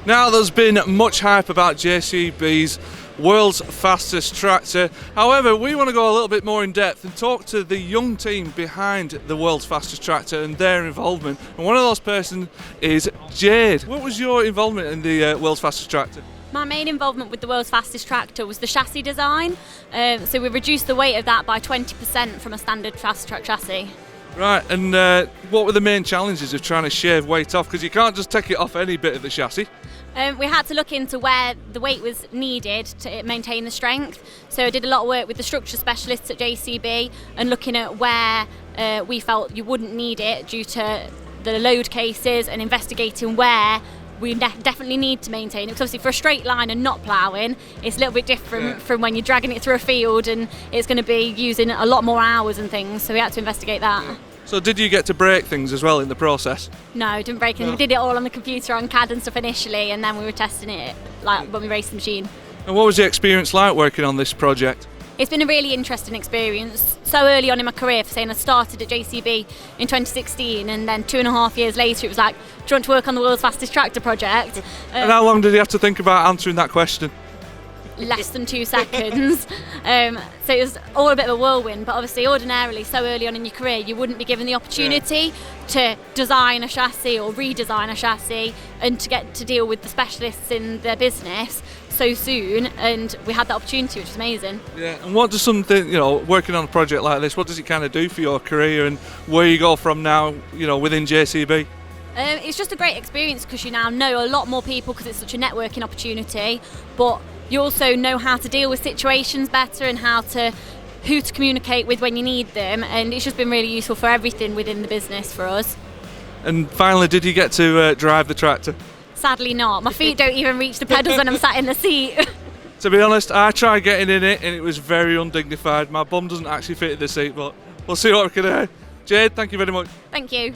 Now, there's been much hype about JCB's world's fastest tractor. However, we want to go a little bit more in depth and talk to the young team behind the world's fastest tractor and their involvement. And one of those persons is Jade. What was your involvement in the world's fastest tractor? My main involvement with the world's fastest tractor was the chassis design. So we reduced the weight of that by 20% from a standard fast track chassis. Right, and what were the main challenges of trying to shave weight off? Because you can't just take it off any bit of the chassis. We had to look into where the weight was needed to maintain the strength. So I did a lot of work with the structure specialists at JCB and looking at where we felt you wouldn't need it due to the load cases and investigating where we definitely need to maintain it. Because obviously for a straight line and not ploughing, it's a little bit different from when you're dragging it through a field and it's going to be using a lot more hours and things. So we had to investigate that. Yeah. So did you get to break things as well in the process? No, didn't break them. We did it all on the computer on CAD and stuff initially, and then we were testing it like when we raced the machine. And what was the experience like working on this project? It's been a really interesting experience. So early on in my career, for saying I started at JCB in 2016, and then 2.5 years later it was like, do you want to work on the world's fastest tractor project? And how long did you have to think about answering that question? Less than 2 seconds. So it was all a bit of a whirlwind, but obviously ordinarily so early on in your career you wouldn't be given the opportunity to design a chassis or redesign a chassis and to get to deal with the specialists in their business so soon, and we had that opportunity, which was amazing. Yeah, and what does something, working on a project like this, what does it kind of do for your career and where you go from now, within JCB? It's just a great experience because you now know a lot more people because it's such a networking opportunity, but you also know how to deal with situations better and who to communicate with when you need them, and it's just been really useful for everything within the business for us. And finally, did you get to drive the tractor? Sadly not. My feet don't even reach the pedals when I'm sat in the seat. To be honest, I tried getting in it and it was very undignified. My bum doesn't actually fit in the seat, but we'll see what we can do. Jade, thank you very much. Thank you.